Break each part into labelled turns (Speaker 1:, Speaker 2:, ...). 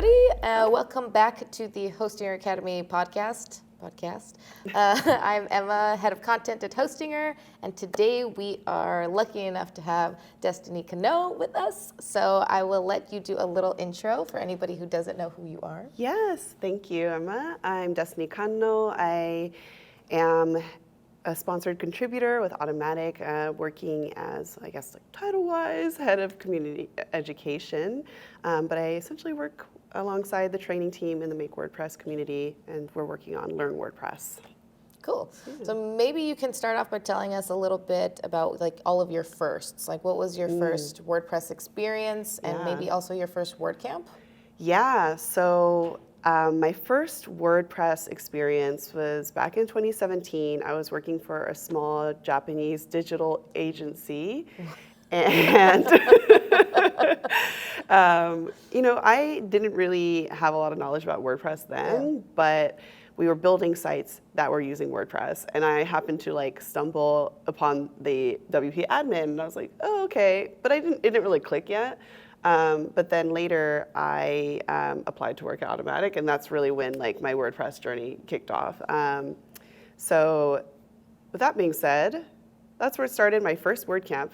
Speaker 1: everybody. Welcome back to the Hostinger Academy podcast. I'm Emma, head of content at Hostinger, and today we are lucky enough to have Destiny Cano with us. So I will let you do a little intro for anybody who doesn't know who you are.
Speaker 2: Yes, thank you, Emma. I'm Destiny Cano. I am a sponsored contributor with Automatic, working as, I guess, like title-wise, head of community education. But I essentially work alongside the training team in the Make WordPress community, and we're working on Learn WordPress.
Speaker 1: Cool. So maybe you can start off by telling us a little bit about like all of your firsts. Like what was your first WordPress experience, and maybe also your first WordCamp?
Speaker 2: Yeah, so my first WordPress experience was back in 2017. I was working for a small Japanese digital agency. And, I didn't really have a lot of knowledge about WordPress then, but we were building sites that were using WordPress. And I happened to stumble upon the WP admin, and I was like, oh, okay. But it didn't really click yet. But then later I applied to work at Automatic, and that's really when my WordPress journey kicked off. So with that being said, that's where it started. My first WordCamp,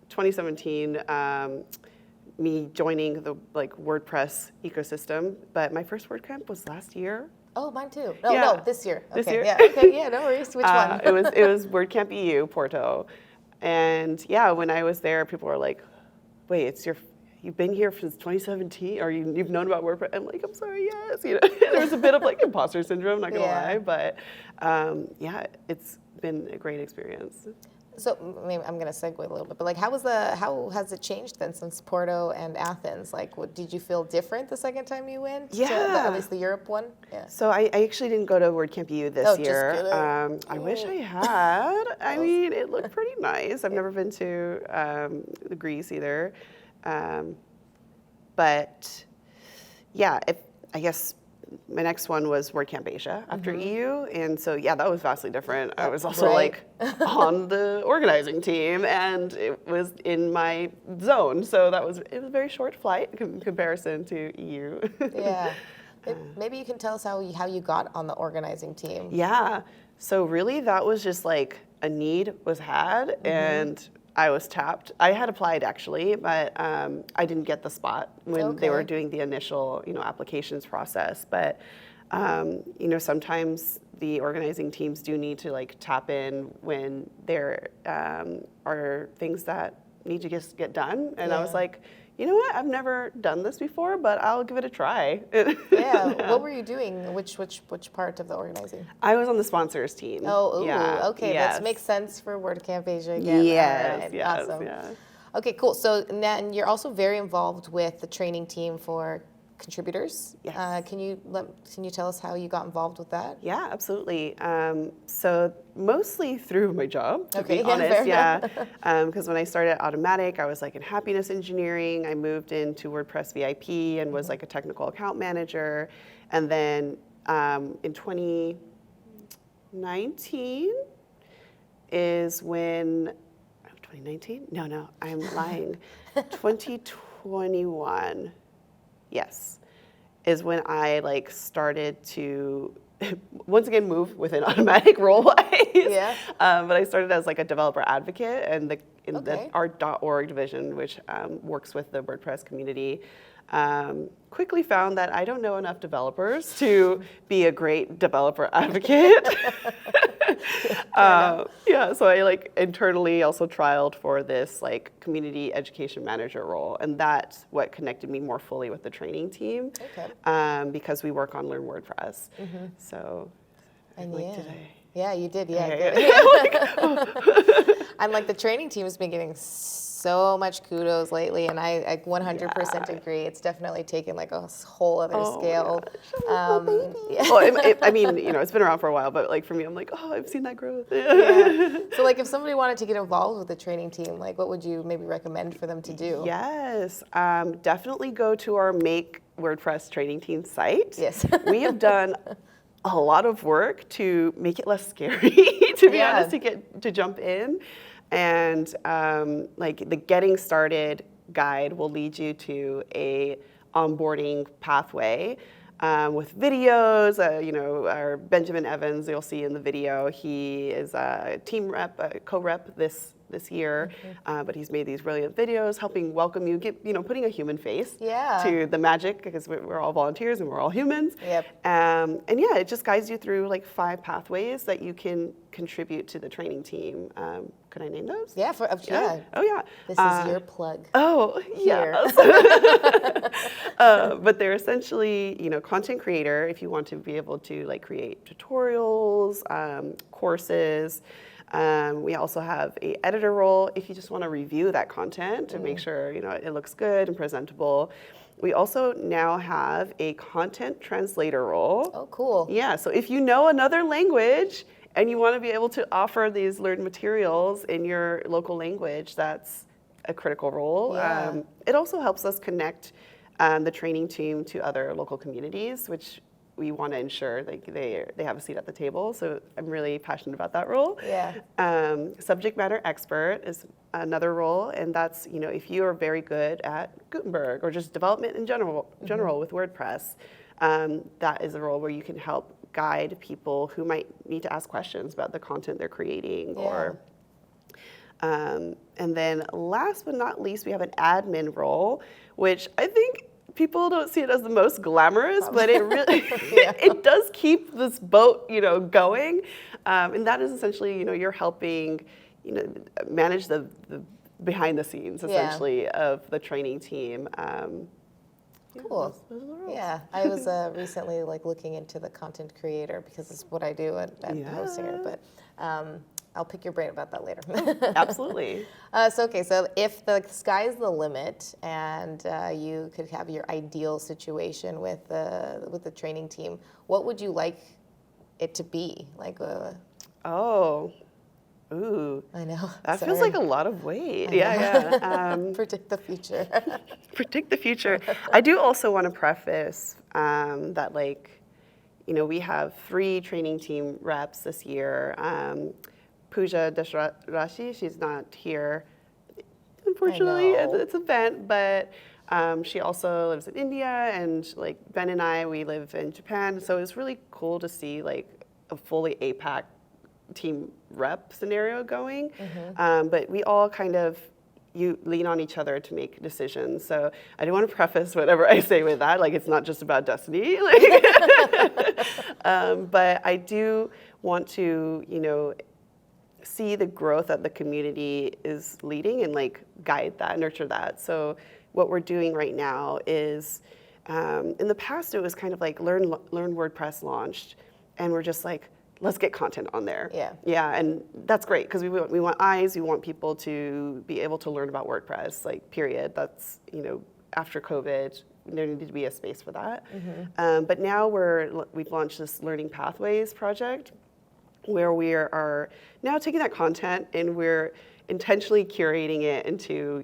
Speaker 2: 2017, me joining the WordPress ecosystem. But my first WordCamp was last year.
Speaker 1: Oh, mine too. No, this year.
Speaker 2: This
Speaker 1: year.
Speaker 2: year?
Speaker 1: Yeah. Okay. Yeah. No worries. Which one?
Speaker 2: It was WordCamp EU Porto, and yeah, when I was there, people were like, "Wait, you've been here since 2017, or you've known about WordPress?" I'm like, "I'm sorry, yes." There was a bit of imposter syndrome, not gonna lie, but it's been a great experience.
Speaker 1: So maybe I'm going to segue a little bit, but how has it changed then since Porto and Athens? Did you feel different the second time you went?
Speaker 2: Yeah.
Speaker 1: At least the Europe one? Yeah.
Speaker 2: So I actually didn't go to WordCamp EU this year.
Speaker 1: Just
Speaker 2: I wish I had. I mean, it looked pretty nice. I've never been to Greece either. But yeah, I guess my next one was WordCamp Asia after EU, and so that was vastly different. I was also on the organizing team, and it was in my zone, so it was a very short flight in comparison to EU.
Speaker 1: Yeah, maybe you can tell us how you got on the organizing team.
Speaker 2: Yeah, so really that was just a need was had, and I was tapped. I had applied actually, but I didn't get the spot when they were doing the initial, applications process. But sometimes the organizing teams do need to tap in when there are things that need to just get done. And I was like, you know what? I've never done this before, but I'll give it a try.
Speaker 1: Yeah. What were you doing? Which part of the organizing?
Speaker 2: I was on the sponsors team.
Speaker 1: Oh, ooh,
Speaker 2: yeah.
Speaker 1: Okay.
Speaker 2: Yes.
Speaker 1: That makes sense for WordCamp Asia again.
Speaker 2: Yes.
Speaker 1: All right.
Speaker 2: Yes.
Speaker 1: Awesome.
Speaker 2: Yeah.
Speaker 1: Okay, cool. So now you're also very involved with the training team for contributors.
Speaker 2: Yes.
Speaker 1: Can you tell us how you got involved with that?
Speaker 2: Yeah, absolutely. So mostly through my job, to be honest.
Speaker 1: Fair
Speaker 2: Yeah, because when I started at Automatic, I was in happiness engineering. I moved into WordPress VIP and was a technical account manager, and then in 2019 is when 2019? No, I'm lying. 2021. Yes, is when I started to once again move within Automatic role-wise.
Speaker 1: Yeah.
Speaker 2: But I started as a developer advocate in the art.org division, which works with the WordPress community. Quickly found that I don't know enough developers to be a great developer advocate. So I internally also trialed for this community education manager role, and that's what connected me more fully with the training team.
Speaker 1: Okay.
Speaker 2: Because we work on Learn WordPress. So
Speaker 1: yeah, you did. Yeah. And the training team has been getting so much kudos lately, and I 100% agree. It's definitely taken a whole other scale.
Speaker 2: Well, I mean, it's been around for a while, but for me, I'm I've seen that growth.
Speaker 1: Yeah. So if somebody wanted to get involved with the training team, what would you maybe recommend for them to do?
Speaker 2: Yes, definitely go to our Make WordPress training team site.
Speaker 1: Yes.
Speaker 2: We have done a lot of work to make it less scary, to be honest, to jump in. And the Getting Started guide will lead you to a onboarding pathway with videos. Our Benjamin Evans, you'll see in the video, he is a team rep, a co-rep this year, but he's made these brilliant videos helping welcome you, putting a human face to the magic, because we're all volunteers and we're all humans.
Speaker 1: Yep.
Speaker 2: And yeah, it just guides you through like 5 pathways that you can contribute to the training team. Could I name those?
Speaker 1: Yeah, yeah.
Speaker 2: Oh yeah.
Speaker 1: This is your plug.
Speaker 2: Oh
Speaker 1: Here.
Speaker 2: yeah. But they're essentially, content creator if you want to be able to like create tutorials, courses. We also have a editor role if you just want to review that content to make sure it looks good and presentable. We also now have a content translator role.
Speaker 1: Oh, cool.
Speaker 2: Yeah, so if you know another language and you want to be able to offer these learned materials in your local language, that's a critical role.
Speaker 1: Yeah.
Speaker 2: It also helps us connect the training team to other local communities, which we want to ensure they have a seat at the table. So I'm really passionate about that role.
Speaker 1: Yeah.
Speaker 2: Subject matter expert is another role, and that's if you are very good at Gutenberg or just development in general with WordPress, that is a role where you can help guide people who might need to ask questions about the content they're creating. And then last but not least, we have an admin role, which I think people don't see it as the most glamorous, but it really it does keep this boat going, and that is essentially you're helping manage the behind the scenes essentially of the training team.
Speaker 1: Cool. Yeah, I was recently looking into the content creator because it's what I do at Hostinger, but I'll pick your brain about that later.
Speaker 2: Absolutely.
Speaker 1: So if the sky's the limit and you could have your ideal situation with the training team, what would you like it to be?
Speaker 2: Ooh.
Speaker 1: I know.
Speaker 2: That feels like a lot of weight. Yeah.
Speaker 1: Predict the future.
Speaker 2: Predict the future. I do also want to preface that we have 3 training team reps this year. Pooja Deshrashi, she's not here, unfortunately, at this event, but she also lives in India, and Ben and I, we live in Japan, so it's really cool to see a fully APAC team rep scenario going, but we all kind of lean on each other to make decisions. So I do want to preface whatever I say with that, it's not just about Destiny, but I do want to, see the growth that the community is leading and guide that, nurture that. So what we're doing right now is, in the past it was kind of Learn WordPress launched, and we're just let's get content on there. Yeah, and that's great because we want eyes, we want people to be able to learn about WordPress, period. That's, after COVID, there needed to be a space for that. But now we've launched this Learning Pathways project, where we are now taking that content and we're intentionally curating it into,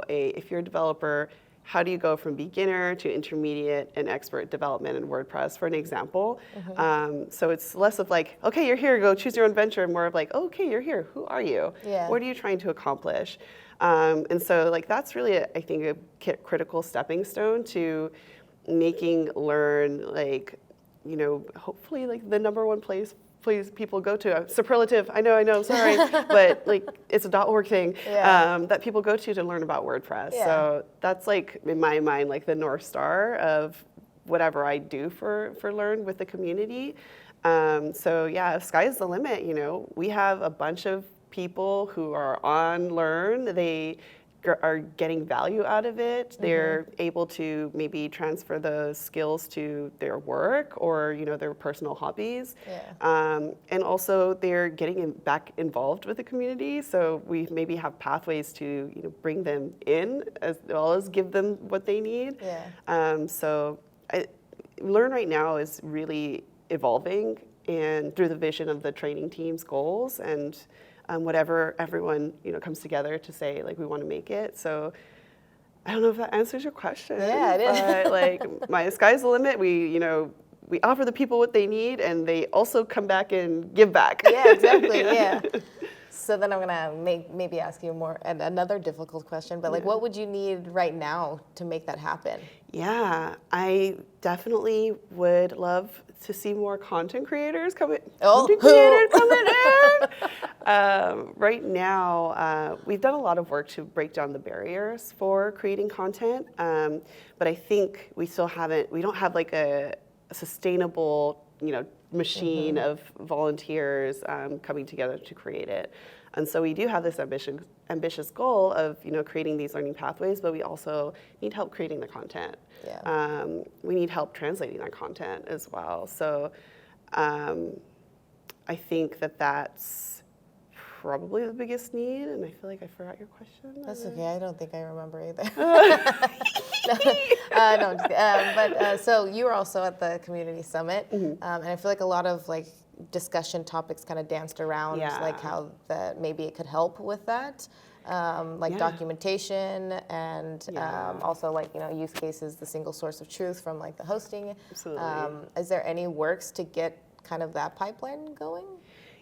Speaker 2: if you're a developer, how do you go from beginner to intermediate and expert development in WordPress, for an example. So it's less of okay, you're here, go choose your own venture, and more of okay, you're here, who are you? What are you trying to accomplish? And so that's really, I think, a critical stepping stone to making Learn, hopefully the #1 place people go to. Superlative, I know, sorry, but it's a .org thing that people go to learn about WordPress. So that's in my mind the North Star of whatever I do for Learn with the community. So yeah, sky's the limit. We have a bunch of people who are on Learn. They are getting value out of it. They're able to maybe transfer those skills to their work or their personal hobbies. And also they're getting back involved with the community. So we maybe have pathways to bring them in as well as give them what they need. So Learn right now is really evolving, and through the vision of the training team's goals and whatever everyone comes together to say we want to make it. So I don't know if that answers your question.
Speaker 1: Yeah, it is.
Speaker 2: But my sky's the limit. We offer the people what they need, and they also come back and give back.
Speaker 1: Yeah, exactly. Yeah. So then I'm gonna maybe ask you another difficult question, but like, what would you need right now to make that happen?
Speaker 2: Yeah, I definitely would love to see more content creators coming.
Speaker 1: Oh.
Speaker 2: Content creators coming in. Right now, we've done a lot of work to break down the barriers for creating content, but I think we still haven't. We don't have like a sustainable, machine of volunteers coming together to create it. And so we do have this ambitious goal of creating these learning pathways, but we also need help creating the content.
Speaker 1: Yeah.
Speaker 2: We need help translating that content as well. So I think that's probably the biggest need, and I feel like I forgot your question.
Speaker 1: That's okay. I don't think I remember either. So you were also at the community summit, and I feel like a lot of like discussion topics kind of danced around like how that maybe it could help with that, documentation and also like use cases, the single source of truth from like the hosting.
Speaker 2: Absolutely.
Speaker 1: Is there any works to get kind of that pipeline going?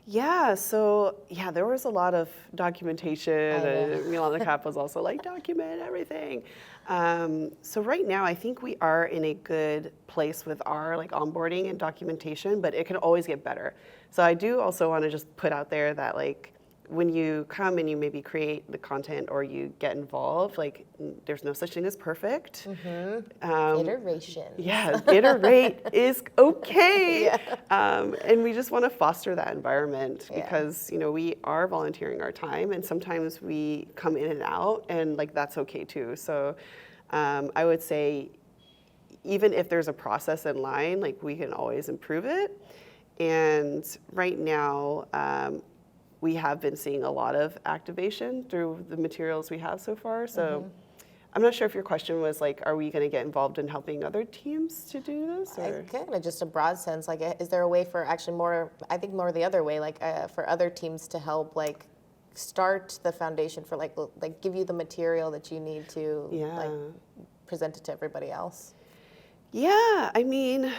Speaker 2: Yeah, so there was a lot of documentation, and Milan the Cap was also like, document everything. So right now, I think we are in a good place with our like onboarding and documentation, but it can always get better. So I do also want to just put out there that like when you come and you maybe create the content or you get involved, like there's no such thing as perfect.
Speaker 1: Iteration.
Speaker 2: Yeah, iterate is okay. And we just want to foster that environment because, we are volunteering our time and sometimes we come in and out and like that's okay too. So I would say even if there's a process in line, like we can always improve it. And right now, we have been seeing a lot of activation through the materials we have so far. So I'm not sure if your question was like, are we going to get involved in helping other teams to do this? Or?
Speaker 1: Kind of just a broad sense. Like, is there a way for actually more? I think more the other way, like for other teams to help, like start the foundation for like give you the material that you need to like present it to everybody else.
Speaker 2: Yeah, I mean.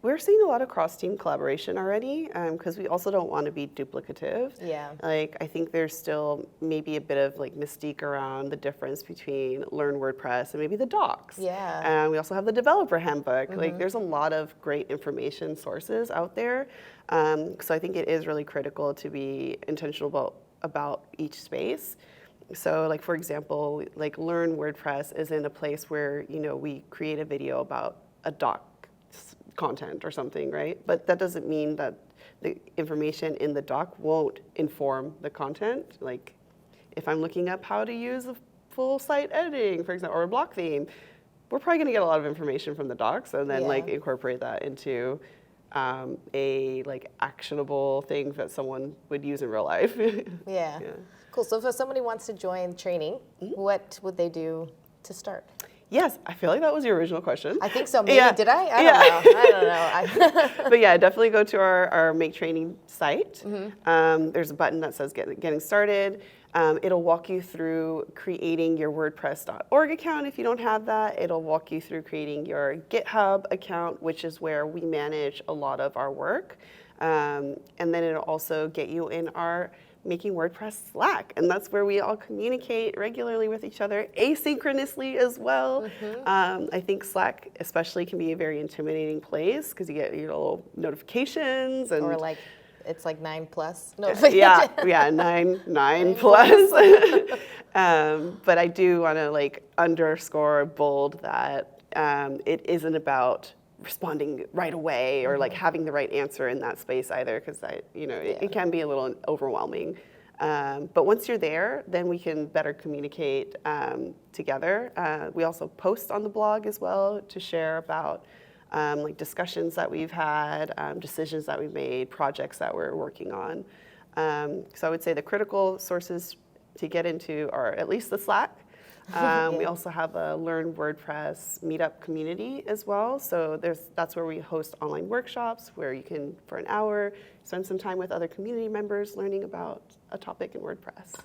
Speaker 2: We're seeing a lot of cross-team collaboration already because we also don't want to be duplicative.
Speaker 1: Yeah.
Speaker 2: Like, I think there's still maybe a bit of like mystique around the difference between Learn WordPress and maybe the docs.
Speaker 1: Yeah.
Speaker 2: And we also have the developer handbook. Like, there's a lot of great information sources out there. So I think it is really critical to be intentional about each space. So like, for example, like Learn WordPress is in a place where, we create a video about a doc content or something, right? But that doesn't mean that the information in the doc won't inform the content. Like if I'm looking up how to use a full site editing, for example, or a block theme, we're probably going to get a lot of information from the docs and then like incorporate that into a like actionable thing that someone would use in real life.
Speaker 1: Yeah. Cool. So if somebody wants to join training, what would they do to start?
Speaker 2: Yes, I feel like that was your original question.
Speaker 1: I think so. Maybe did I? I don't know.
Speaker 2: But definitely go to our Make Training site. There's a button that says Getting Started. It'll walk you through creating your WordPress.org account if you don't have that. It'll walk you through creating your GitHub account, which is where we manage a lot of our work. And then it'll also get you in our Making WordPress Slack, and that's where we all communicate regularly with each other, asynchronously as well. I think Slack especially can be a very intimidating place because you get little notifications and
Speaker 1: or like it's like 9+
Speaker 2: notifications. 9 plus. But I do want to like underscore bold that it isn't about responding right away or like having the right answer in that space either, because it can be a little overwhelming. But once you're there, then we can better communicate together. We also post on the blog as well to share about like discussions that we've had, decisions that we've made, projects that we're working on. So I would say the critical sources to get into are at least the Slack. We also have a Learn WordPress meetup community as well. So that's where we host online workshops where you can, for an hour, spend some time with other community members learning about a topic in WordPress.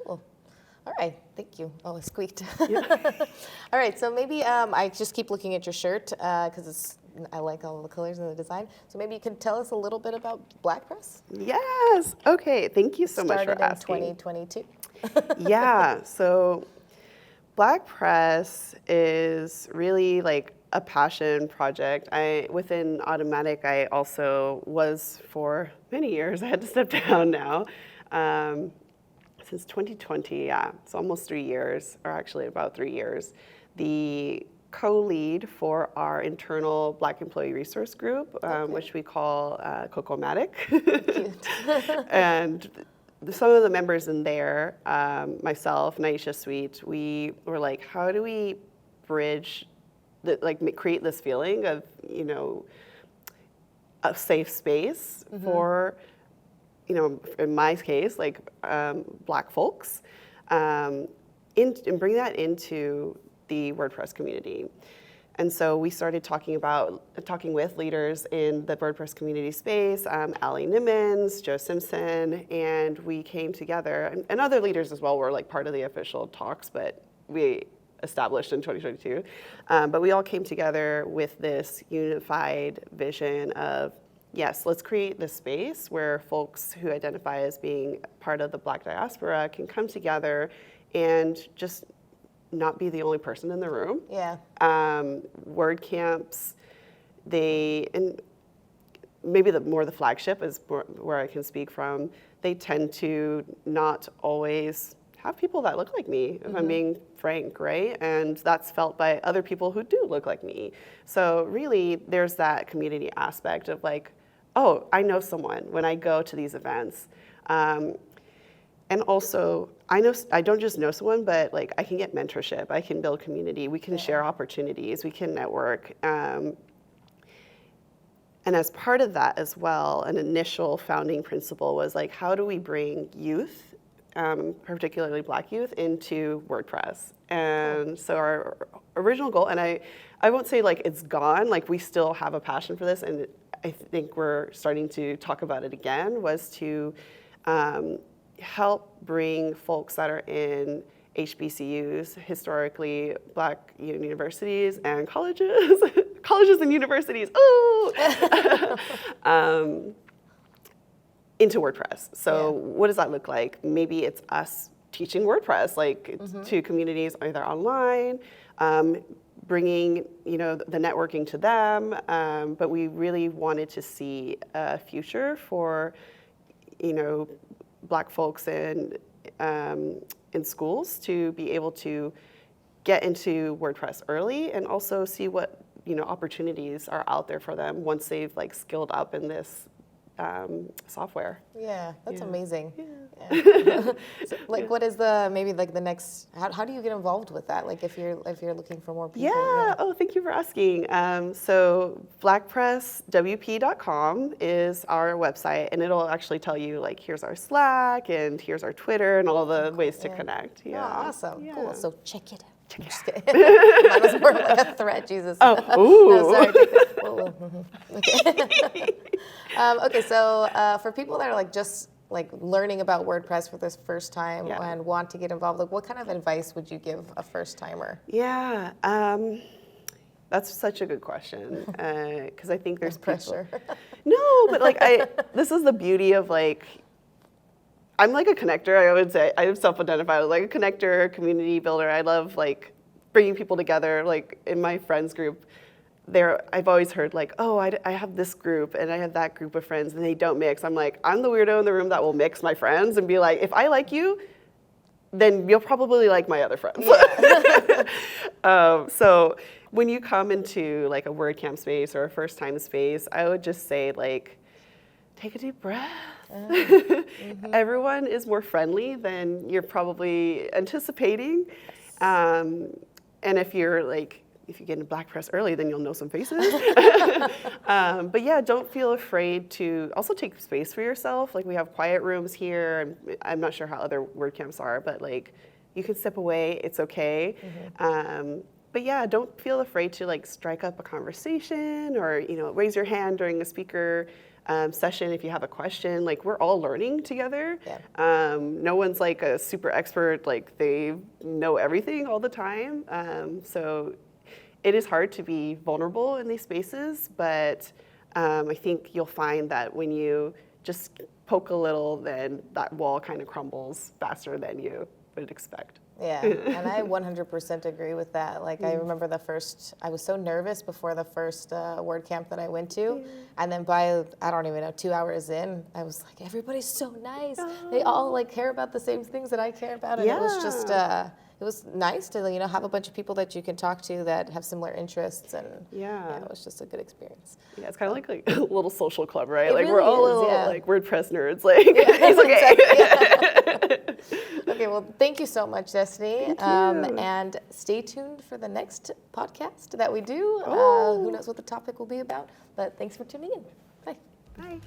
Speaker 1: Cool. All right, thank you. Oh, it squeaked. All right, so maybe I just keep looking at your shirt because it's I like all the colors and the design. So maybe you can tell us a little bit about Black Press.
Speaker 2: Yes. Okay. Thank you so much for asking.
Speaker 1: Started in 2022.
Speaker 2: Yeah. So Black Press is really like a passion project. Within Automatic, I also was for many years. I had to step down now. Since 2020, yeah, it's almost 3 years, or actually about 3 years. The co-lead for our internal Black Employee Resource Group, which we call Cocomatic. And some of the members in there, myself, Naisha Sweet, we were like, how do we bridge, create this feeling of, a safe space for, in my case, Black folks, and bring that into the WordPress community. And so we started talking with leaders in the WordPress community space, Ali Nimmons, Joe Simpson, and we came together, and other leaders as well were like part of the official talks, but we established in 2022. But we all came together with this unified vision of, yes, let's create this space where folks who identify as being part of the Black diaspora can come together and just not be the only person in the room.
Speaker 1: Yeah.
Speaker 2: WordCamps, and maybe the flagship is where I can speak from, they tend to not always have people that look like me, if I'm being frank, right? And that's felt by other people who do look like me. So really, there's that community aspect of like, oh, I know someone when I go to these events. And also, I don't just know someone, but like I can get mentorship, I can build community, we can share opportunities, we can network. And as part of that as well, an initial founding principle was like, how do we bring youth, particularly Black youth, into WordPress? And so our original goal, and I won't say like it's gone, like we still have a passion for this, and I think we're starting to talk about it again, was to help bring folks that are in HBCUs, historically Black universities and colleges, colleges and universities, into WordPress. So what does that look like? Maybe it's us teaching WordPress, like to communities either online, bringing the networking to them, but we really wanted to see a future for Black folks in schools to be able to get into WordPress early and also see what opportunities are out there for them once they've like skilled up in this software.
Speaker 1: Yeah, that's amazing.
Speaker 2: Yeah.
Speaker 1: Yeah. So, like, what is the next? How do you get involved with that? Like, if you're looking for more people.
Speaker 2: Yeah. Oh, thank you for asking. So blackpresswp.com is our website, and it'll actually tell you like here's our Slack and here's our Twitter and all the ways to connect. Yeah.
Speaker 1: Oh, awesome.
Speaker 2: Yeah.
Speaker 1: Cool. So check it out. Just kidding. That was more like a threat, Jesus.
Speaker 2: Oh, ooh.
Speaker 1: No, sorry. Okay. Okay, so for people that are like just like learning about WordPress for this first time and want to get involved, like what kind of advice would you give a first timer?
Speaker 2: Yeah, that's such a good question because I think there's
Speaker 1: pressure.
Speaker 2: No, but like this is the beauty of like. I'm like a connector, I would say. I self-identify as like a connector, community builder. I love like bringing people together. Like in my friends group, I've always heard like, oh, I have this group and I have that group of friends and they don't mix. I'm like, I'm the weirdo in the room that will mix my friends and be like, if I like you, then you'll probably like my other friends. Yeah. So when you come into like a WordCamp space or a first time space, I would just say like, take a deep breath. Everyone is more friendly than you're probably anticipating. And if you get into Black Press early, then you'll know some faces. But yeah, don't feel afraid to also take space for yourself. Like we have quiet rooms here. And I'm not sure how other WordCamps are, but like you can step away, it's okay. But yeah, don't feel afraid to like strike up a conversation or raise your hand during a speaker session if you have a question. Like we're all learning together. Yeah. No one's like a super expert, like they know everything all the time. So it is hard to be vulnerable in these spaces, but I think you'll find that when you just poke a little, then that wall kind of crumbles faster than you would expect.
Speaker 1: Yeah, and I 100% agree with that. Like, I remember I was so nervous before the first WordCamp that I went to, and then by, I don't even know, 2 hours in, I was like, everybody's so nice. They all like care about the same things that I care about, and it was just, it was nice to, have a bunch of people that you can talk to that have similar interests, and it was just a good experience.
Speaker 2: Yeah, it's kind of like a little social club, right?
Speaker 1: It
Speaker 2: Like
Speaker 1: really
Speaker 2: we're all
Speaker 1: is,
Speaker 2: little
Speaker 1: yeah.
Speaker 2: like WordPress nerds. Like it's okay.
Speaker 1: Okay, well, thank you so much, Destiny.
Speaker 2: Thank you.
Speaker 1: And stay tuned for the next podcast that we do.
Speaker 2: Oh.
Speaker 1: Who knows what the topic will be about, but thanks for tuning in. Bye.
Speaker 2: Bye.